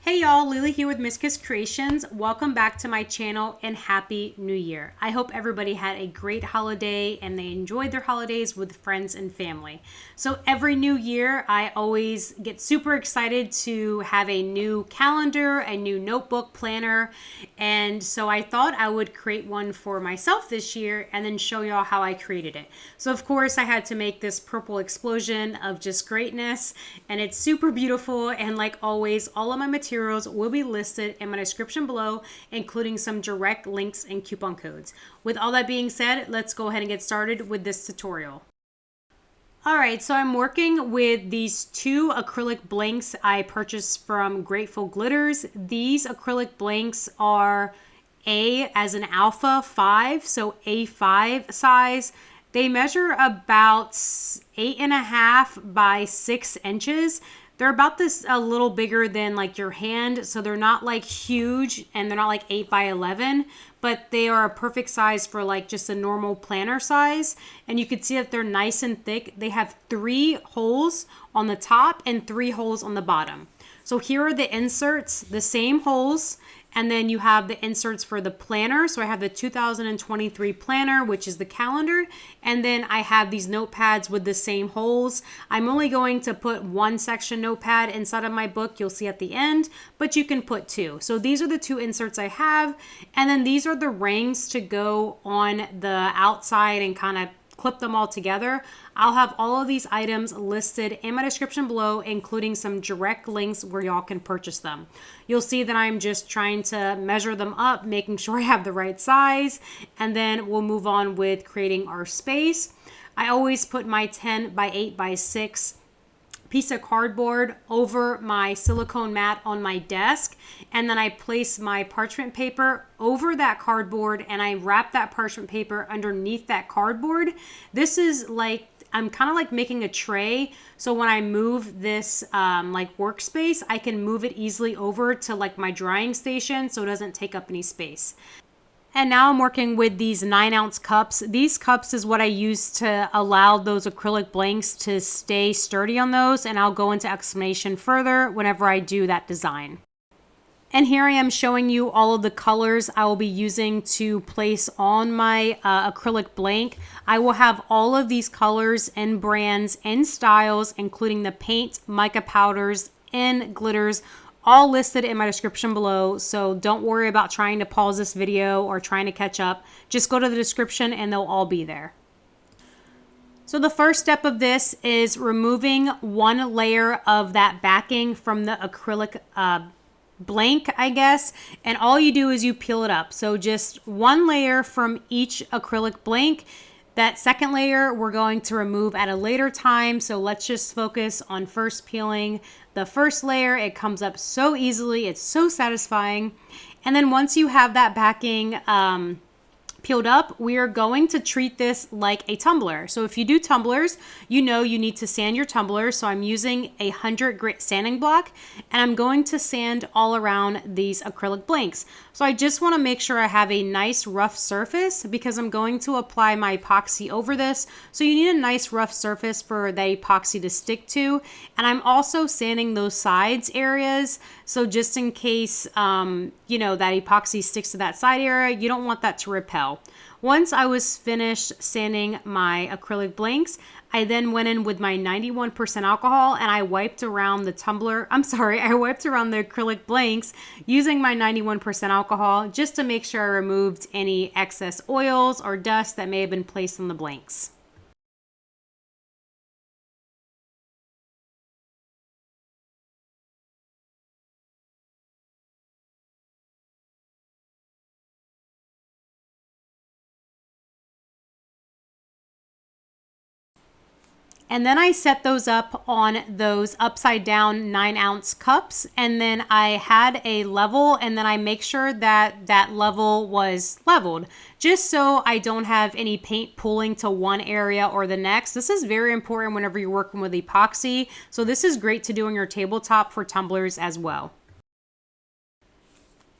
Hey y'all, Lily here with Mica's Creations. Welcome back to my channel and Happy New Year. I hope everybody had a great holiday and they enjoyed their holidays with friends and family. So every new year, I always get super excited to have a new calendar, a new notebook planner. And so I thought I would create one for myself this year and then show y'all how I created it. So of course I had to make this purple explosion of just greatness, and it's super beautiful. And like always, all of my materials will be listed in my description below, including some direct links and coupon codes. With all that being said, let's go ahead and get started with this tutorial. All right, so I'm working with these two acrylic blanks I purchased from Grateful Glitters. These acrylic blanks are A as in alpha 5, so A5 size. They measure about 8.5 by 6 inches. They're about this a little bigger than like your hand, so they're not like huge and they're not like 8 by 11, but they are a perfect size for like just a normal planner size. And you can see that they're nice and thick. They have 3 holes on the top and 3 holes on the bottom. So here are the inserts, the same holes, and then you have the inserts for the planner. So I have the 2023 planner, which is the calendar, and then I have these notepads with the same holes. I'm only going to put one section notepad inside of my book, you'll see at the end, but you can put 2. So these are the 2 inserts I have, and then these are the rings to go on the outside and kind of clip them all together. I'll have all of these items listed in my description below, including some direct links where y'all can purchase them. You'll see that I'm just trying to measure them up, making sure I have the right size, and then we'll move on with creating our space. I always put my 10 by 8 by 6 piece of cardboard over my silicone mat on my desk, and then I place my parchment paper over that cardboard and I wrap that parchment paper underneath that cardboard. This is like, I'm kind of like making a tray, so when I move this like workspace, I can move it easily over to like my drying station so it doesn't take up any space. And now I'm working with these 9-ounce cups. These cups is what I use to allow those acrylic blanks to stay sturdy on those, and I'll go into explanation further whenever I do that design. And here I am showing you all of the colors I will be using to place on my acrylic blank. I will have all of these colors and brands and styles, including the paint, mica powders, and glitters, all listed in my description below. So don't worry about trying to pause this video or trying to catch up. Just go to the description and they'll all be there. So the first step of this is removing one layer of that backing from the acrylic blank, I guess, and all you do is you peel it up. So just one layer from each acrylic blank. That second layer we're going to remove at a later time, so let's just focus on first peeling the first layer. It comes up so easily, it's so satisfying. And then once you have that backing peeled up, we are going to treat this like a tumbler. So if you do tumblers, you know you need to sand your tumbler. So I'm using a 100 grit sanding block, and I'm going to sand all around these acrylic blanks. So I just want to make sure I have a nice rough surface because I'm going to apply my epoxy over this. So you need a nice rough surface for the epoxy to stick to. And I'm also sanding those sides areas. So just in case, you know, that epoxy sticks to that side area, you don't want that to repel. Once I was finished sanding my acrylic blanks, I then went in with my 91% alcohol and I wiped around the tumbler. I wiped around the acrylic blanks using my 91% alcohol just to make sure I removed any excess oils or dust that may have been placed on the blanks. And then I set those up on those upside down 9-ounce cups. And then I had a level, and then I make sure that that level was leveled just so I don't have any paint pooling to one area or the next. This is very important whenever you're working with epoxy. So this is great to do on your tabletop for tumblers as well.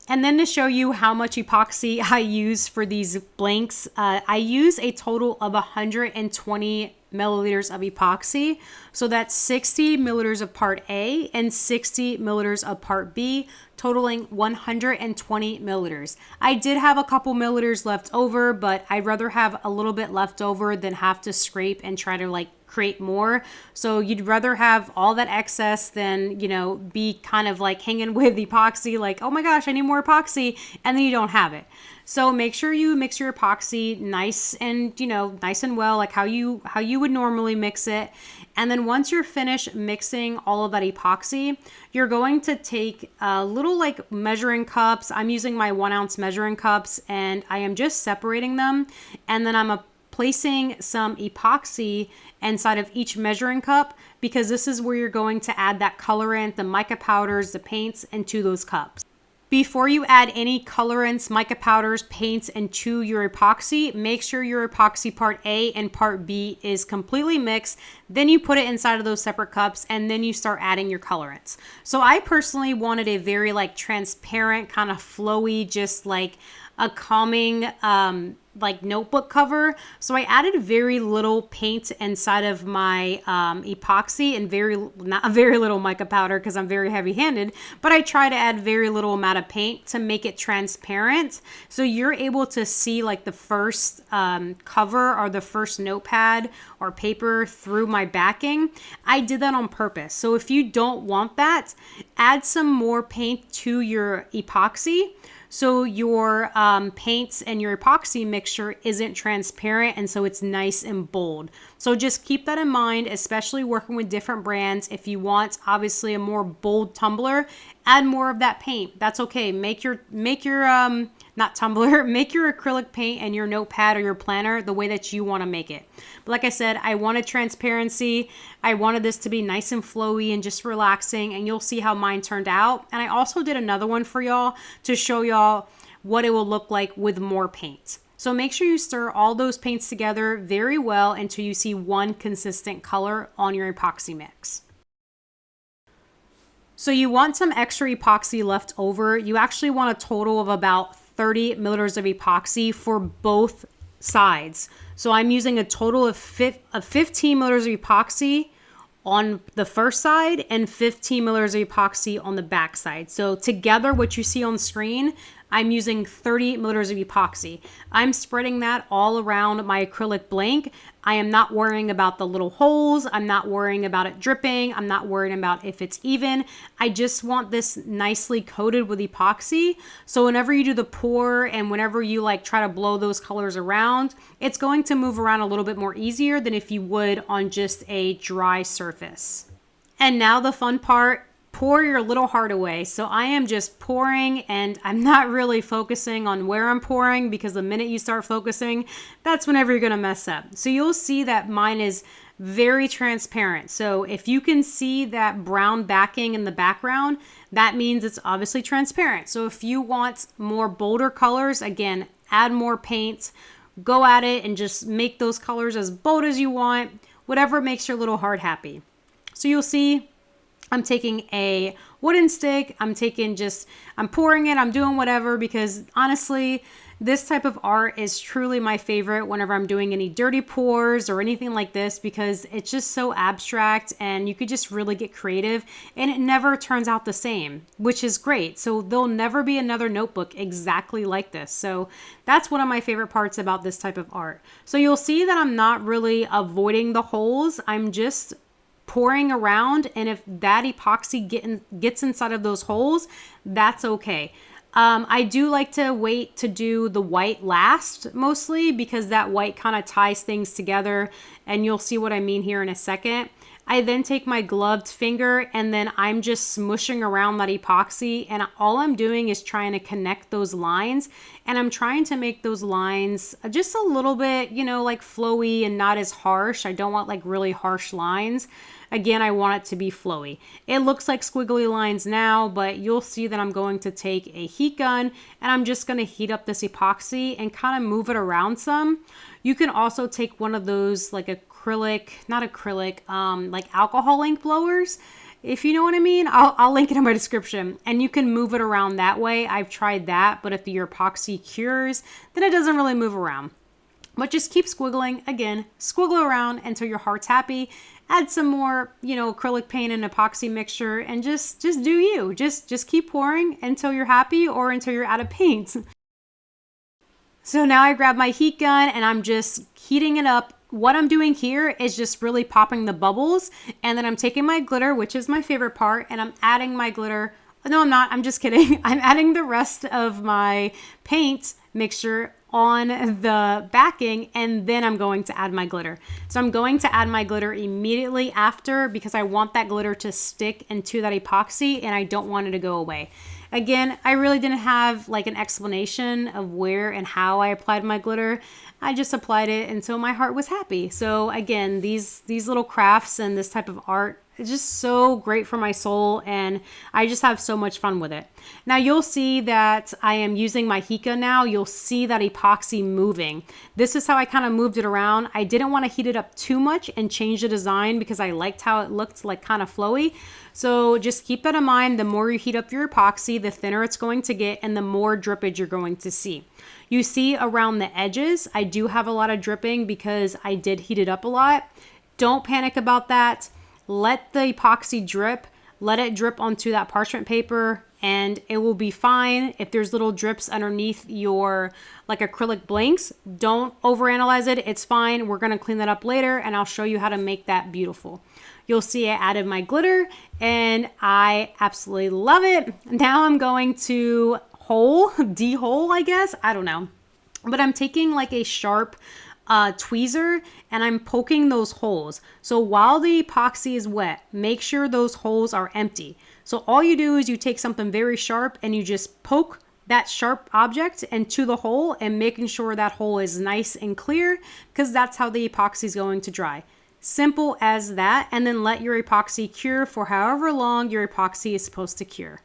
And then to show you how much epoxy I use for these blanks, I use a total of 120 milliliters of epoxy. So that's 60 milliliters of part A and 60 milliliters of part B, totaling 120 milliliters. I did have a couple milliliters left over, but I'd rather have a little bit left over than have to scrape and try to like create more. So you'd rather have all that excess than, you know, be kind of like hanging with epoxy, like, oh my gosh, I need more epoxy, and then you don't have it. So make sure you mix your epoxy nice and, you know, nice and well, like how you would normally mix it. And then once you're finished mixing all of that epoxy, you're going to take little like measuring cups. I'm using my 1 ounce measuring cups, and I am just separating them. And then I'm placing some epoxy inside of each measuring cup, because this is where you're going to add that colorant, the mica powders, the paints into those cups. Before you add any colorants, mica powders, paints into your epoxy, make sure your epoxy part A and part B is completely mixed. Then you put it inside of those separate cups, and then you start adding your colorants. So I personally wanted a very like transparent, kind of flowy, just like a calming like notebook cover. So I added very little paint inside of my epoxy, and not very little mica powder because I'm very heavy handed, but I try to add very little amount of paint to make it transparent. So you're able to see like the first cover or the first notepad or paper through my backing. I did that on purpose. So if you don't want that, add some more paint to your epoxy, so your paints and your epoxy mixture isn't transparent, and so it's nice and bold. So just keep that in mind, especially working with different brands. If you want obviously a more bold tumbler, add more of that paint. That's okay. Make your not tumbler, make your acrylic paint and your notepad or your planner the way that you want to make it. But like I said, I wanted transparency. I wanted this to be nice and flowy and just relaxing, and you'll see how mine turned out. And I also did another one for y'all to show y'all what it will look like with more paint. So make sure you stir all those paints together very well until you see one consistent color on your epoxy mix. So you want some extra epoxy left over. You actually want a total of about 30 milliliters of epoxy for both sides. So I'm using a total of 15 milliliters of epoxy on the first side and 15 milliliters of epoxy on the back side. So together, what you see on screen, I'm using 30 milliliters of epoxy. I'm spreading that all around my acrylic blank. I am not worrying about the little holes. I'm not worrying about it dripping. I'm not worrying about if it's even. I just want this nicely coated with epoxy. So whenever you do the pour and whenever you like try to blow those colors around, it's going to move around a little bit more easier than if you would on just a dry surface. And now the fun part, pour your little heart away. So I am just pouring, and I'm not really focusing on where I'm pouring, because the minute you start focusing, that's whenever you're gonna mess up. So you'll see that mine is very transparent. So if you can see that brown backing in the background, that means it's obviously transparent. So if you want more bolder colors, again, add more paint, go at it and just make those colors as bold as you want, whatever makes your little heart happy. So you'll see I'm taking a wooden stick, I'm pouring it, I'm doing whatever, because honestly, this type of art is truly my favorite whenever I'm doing any dirty pours or anything like this, because it's just so abstract and you could just really get creative, and it never turns out the same, which is great. So there'll never be another notebook exactly like this. So that's one of my favorite parts about this type of art. So you'll see that I'm not really avoiding the holes. I'm just pouring around, and if that epoxy gets inside of those holes, that's okay. I do like to wait to do the white last, mostly because that white kind of ties things together, and you'll see what I mean here in a second. I then take my gloved finger, and then I'm just smushing around that epoxy, and all I'm doing is trying to connect those lines, and I'm trying to make those lines just a little bit, you know, like flowy and not as harsh. I don't want like really harsh lines. Again, I want it to be flowy. It looks like squiggly lines now, but you'll see that I'm going to take a heat gun, and I'm just going to heat up this epoxy and kind of move it around some. You can also take one of those like like alcohol ink blowers, if you know what I mean. I'll link it in my description, and you can move it around that way. I've tried that, but if your epoxy cures, then it doesn't really move around. But just keep squiggling. Again, squiggle around until your heart's happy. Add some more, acrylic paint and epoxy mixture, and just do you. Just keep pouring until you're happy or until you're out of paint. So now I grab my heat gun and I'm just heating it up. What I'm doing here is just really popping the bubbles, and then I'm taking my glitter, which is my favorite part, and I'm adding my glitter. No, I'm not. I'm just kidding. I'm adding the rest of my paint mixture on the backing, and then I'm going to add my glitter. So I'm going to add my glitter immediately after because I want that glitter to stick into that epoxy and I don't want it to go away. Again, I really didn't have like an explanation of where and how I applied my glitter. I just applied it until my heart was happy. So again, these little crafts and this type of art is just so great for my soul, and I just have so much fun with it. Now you'll see that I am using my Mica now. You'll see that epoxy moving. This is how I kind of moved it around. I didn't want to heat it up too much and change the design because I liked how it looked like kind of flowy. So just keep that in mind. The more you heat up your epoxy, the thinner it's going to get and the more drippage you're going to see. You see around the edges, I do have a lot of dripping because I did heat it up a lot. Don't panic about that. Let the epoxy drip. Let it drip onto that parchment paper and it will be fine. If there's little drips underneath your like acrylic blanks, don't overanalyze it. It's fine. We're going to clean that up later and I'll show you how to make that beautiful. You'll see I added my glitter and I absolutely love it. Now I'm going to de-hole, I guess. I don't know. But I'm taking like a sharp tweezer and I'm poking those holes. So while the epoxy is wet, make sure those holes are empty. So all you do is you take something very sharp and you just poke that sharp object into the hole and making sure that hole is nice and clear because that's how the epoxy is going to dry. Simple as that. And then let your epoxy cure for however long your epoxy is supposed to cure.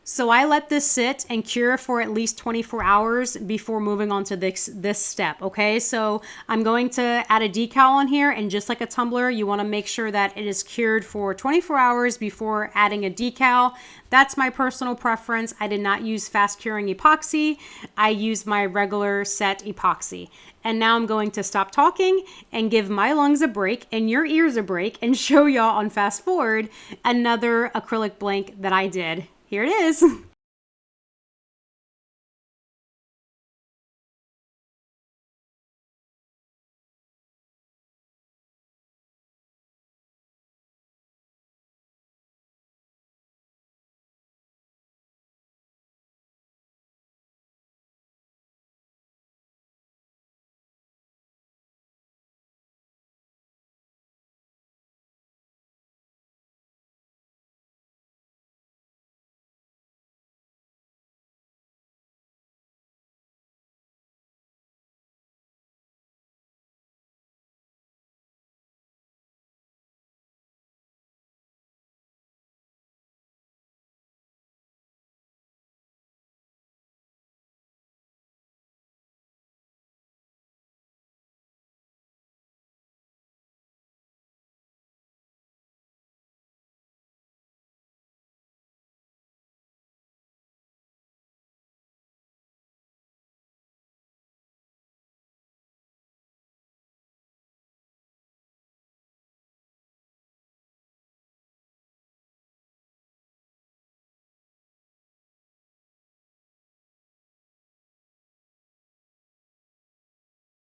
So I let this sit and cure for at least 24 hours before moving on to this step, okay? So I'm going to add a decal on here, and just like a tumbler, you wanna make sure that it is cured for 24 hours before adding a decal. That's my personal preference. I did not use fast curing epoxy. I used my regular set epoxy. And now I'm going to stop talking and give my lungs a break and your ears a break and show y'all on fast forward another acrylic blank that I did. Here it is.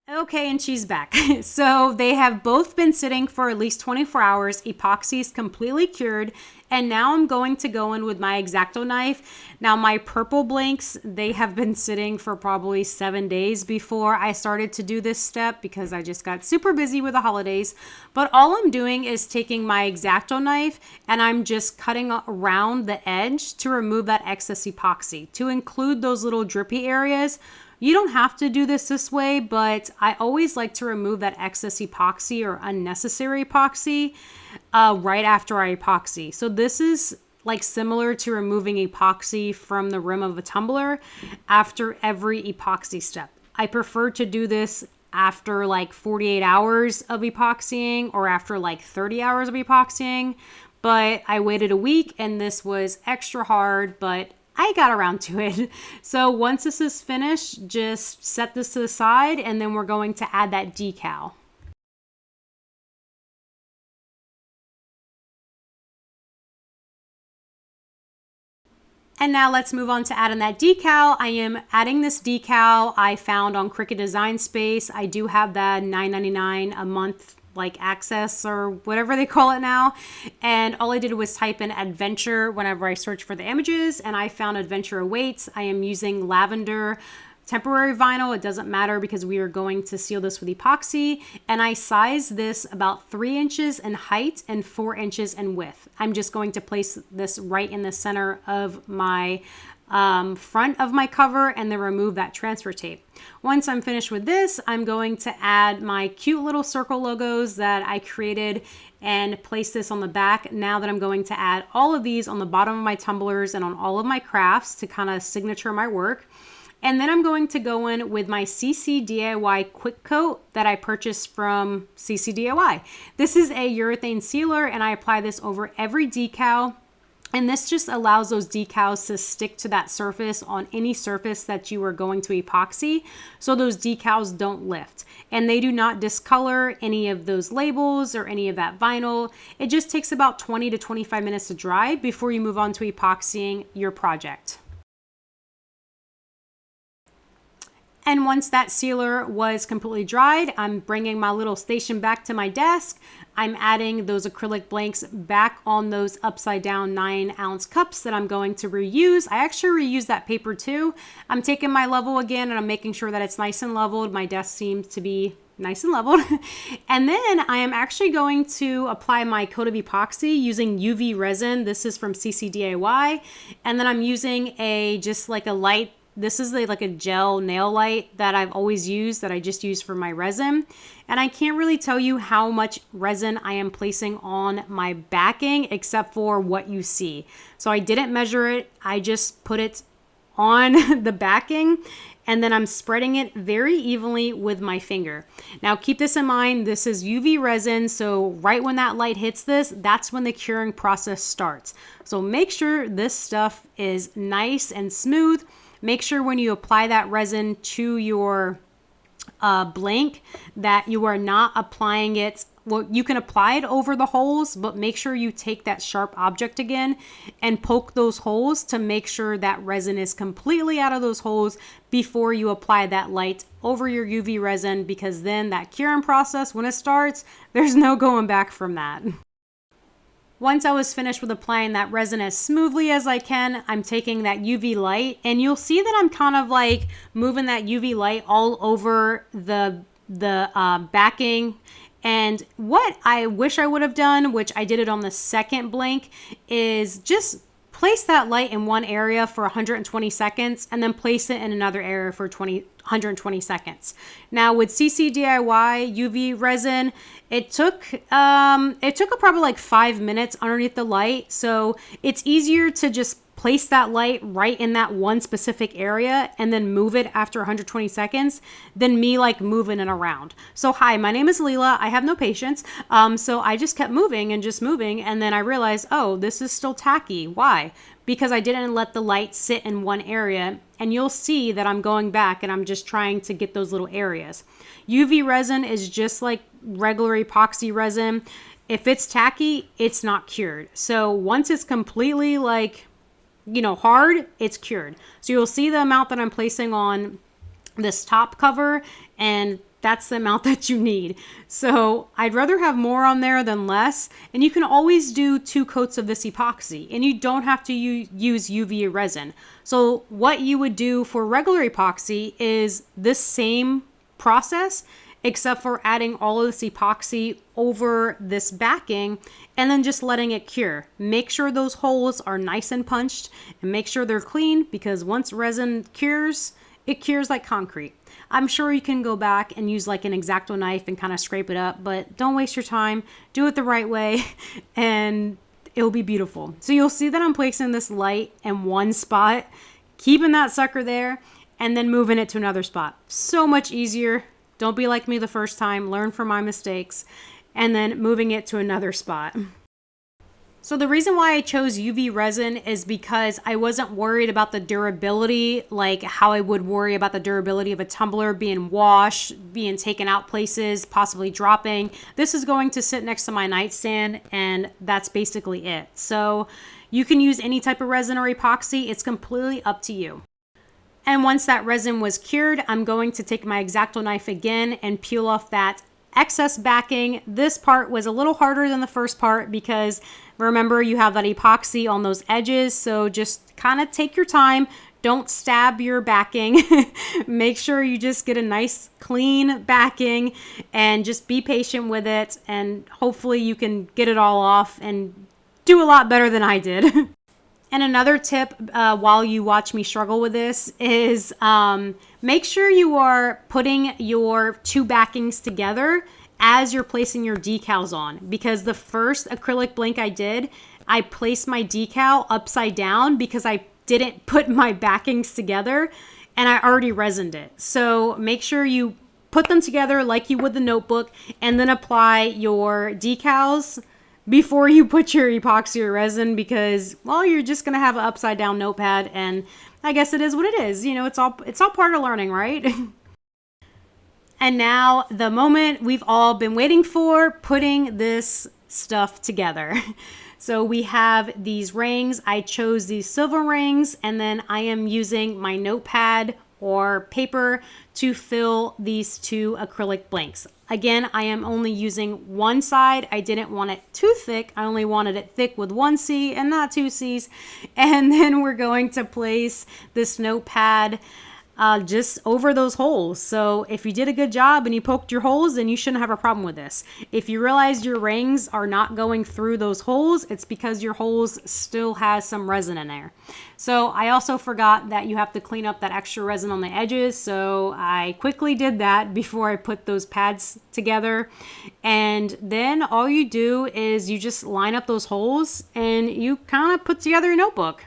Okay, and she's back. So they have both been sitting for at least 24 hours. Epoxy is completely cured. And now I'm going to go in with my X-Acto knife. Now my purple blanks, they have been sitting for probably 7 days before I started to do this step because I just got super busy with the holidays. But all I'm doing is taking my X-Acto knife and I'm just cutting around the edge to remove that excess epoxy, to include those little drippy areas. You don't have to do this way, but I always like to remove that excess epoxy or unnecessary epoxy right after I epoxy. So this is like similar to removing epoxy from the rim of a tumbler after every epoxy step. I prefer to do this after like 48 hours of epoxying or after like 30 hours of epoxying, but I waited a week and this was extra hard, but I got around to it. So once this is finished, just set this to the side, and then we're going to add that decal. And now let's move on to adding that decal. I am adding this decal I found on Cricut Design Space. I do have that $9.99 a month like access or whatever they call it now. And all I did was type in adventure whenever I search for the images, and I found adventure awaits. I am using Lavender temporary vinyl. It doesn't matter because we are going to seal this with epoxy, and I sized this about 3 inches in height and 4 inches in width. I'm just going to place this right in the center of my front of my cover and then remove that transfer tape. Once I'm finished with this, I'm going to add my cute little circle logos that I created and place this on the back. Now that I'm going to add all of these on the bottom of my tumblers and on all of my crafts to kind of signature my work. And then I'm going to go in with my CCDIY Quick Coat that I purchased from CCDIY. This is a urethane sealer, and I apply this over every decal. And this just allows those decals to stick to that surface on any surface that you are going to epoxy, so those decals don't lift. And they do not discolor any of those labels or any of that vinyl. It just takes about 20 to 25 minutes to dry before you move on to epoxying your project. And once that sealer was completely dried, I'm bringing my little station back to my desk. I'm adding those acrylic blanks back on those upside down 9-ounce cups that I'm going to reuse. I actually reuse that paper too. I'm taking my level again and I'm making sure that it's nice and leveled. My desk seems to be nice and leveled. And then I am actually going to apply my coat of epoxy using UV resin. This is from CCDIY. And then I'm using just like a light, this is like a gel nail light that I've always used, that I just use for my resin. And I can't really tell you how much resin I am placing on my backing except for what you see. So I didn't measure it. I just put it on the backing, and then I'm spreading it very evenly with my finger. Now keep this in mind, this is UV resin, so right when that light hits this, that's when the curing process starts. So make sure this stuff is nice and smooth. Make sure when you apply that resin to your blank that you are not applying it. Well, you can apply it over the holes, but make sure you take that sharp object again and poke those holes to make sure that resin is completely out of those holes before you apply that light over your UV resin, because then that curing process, when it starts, there's no going back from that. Once I was finished with applying that resin as smoothly as I can, I'm taking that UV light, and you'll see that I'm kind of like moving that UV light all over the backing. And what I wish I would have done, which I did it on the second blank, is just place that light in one area for 120 seconds and then place it in another area for 120 seconds. Now with CCDIY UV resin, it took probably like 5 minutes underneath the light. So it's easier to just place that light right in that one specific area and then move it after 120 seconds than me like moving it around. So hi, my name is Leela. I have no patience. So I just kept moving and just moving. And then I realized, oh, this is still tacky. Why? Because I didn't let the light sit in one area. And you'll see that I'm going back and I'm just trying to get those little areas. UV resin is just like regular epoxy resin. If it's tacky, it's not cured. So once it's completely like, hard, it's cured. So you'll see the amount that I'm placing on this top cover, and that's the amount that you need. So I'd rather have more on there than less. And you can always do 2 coats of this epoxy, and you don't have to use UV resin. So what you would do for regular epoxy is this same process, except for adding all of this epoxy over this backing and then just letting it cure. Make sure those holes are nice and punched and make sure they're clean, because once resin cures, it cures like concrete. I'm sure you can go back and use like an X-Acto knife and kind of scrape it up, but don't waste your time. Do it the right way and it'll be beautiful. So you'll see that I'm placing this light in one spot, keeping that sucker there, and then moving it to another spot. So much easier. Don't be like me the first time. Learn from my mistakes. And then moving it to another spot. So the reason why I chose UV resin is because I wasn't worried about the durability, like how I would worry about the durability of a tumbler being washed, being taken out places, possibly dropping. This is going to sit next to my nightstand, and that's basically it. So you can use any type of resin or epoxy. It's completely up to you. And once that resin was cured, I'm going to take my X-Acto knife again and peel off that excess backing. This part was a little harder than the first part because remember, you have that epoxy on those edges, so just kind of take your time. Don't stab your backing. Make sure you just get a nice clean backing and just be patient with it, and hopefully you can get it all off and do a lot better than I did. And another tip while you watch me struggle with this is make sure you are putting your two backings together as you're placing your decals on, because the first acrylic blank I did, I placed my decal upside down because I didn't put my backings together and I already resined it. So make sure you put them together like you would the notebook and then apply your decals before you put your epoxy or resin, because, well, you're just going to have an upside down notepad, and I guess it is what it is. You know, it's all part of learning, right? And now the moment we've all been waiting for, putting this stuff together. So we have these rings. I chose these silver rings, and then I am using my notepad or paper to fill these two acrylic blanks. Again, I am only using one side. I didn't want it too thick. I only wanted it thick with one C and not two C's. And then we're going to place this notepad just over those holes. So if you did a good job and you poked your holes, then you shouldn't have a problem with this. If you realize your rings are not going through those holes, it's because your holes still has some resin in there. So I also forgot that you have to clean up that extra resin on the edges. So I quickly did that before I put those pads together. And then all you do is you just line up those holes and you kind of put together your notebook.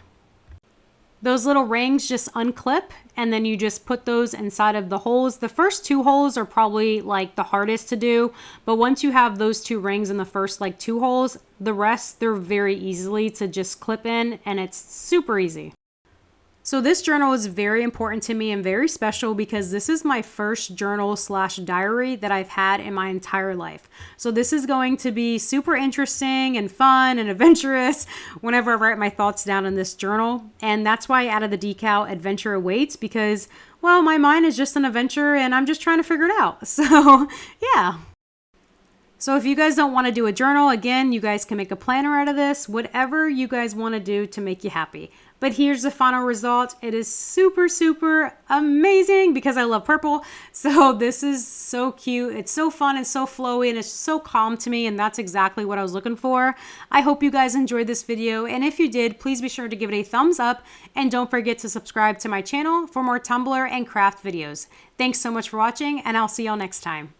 Those little rings just unclip, and then you just put those inside of the holes. The first two holes are probably like the hardest to do, but once you have those two rings in the first like two holes, the rest, they're very easily to just clip in, and it's super easy. So this journal is very important to me and very special because this is my first journal / diary that I've had in my entire life. So this is going to be super interesting and fun and adventurous whenever I write my thoughts down in this journal. And that's why I added the decal "Adventure Awaits" because, well, my mind is just an adventure and I'm just trying to figure it out. So yeah. So if you guys don't want to do a journal, again, you guys can make a planner out of this, whatever you guys want to do to make you happy. But here's the final result. It is super, super amazing because I love purple. So this is so cute. It's so fun and so flowy, and it's so calm to me, and that's exactly what I was looking for. I hope you guys enjoyed this video, and if you did, please be sure to give it a thumbs up, and don't forget to subscribe to my channel for more Tumbler and craft videos. Thanks so much for watching, and I'll see y'all next time.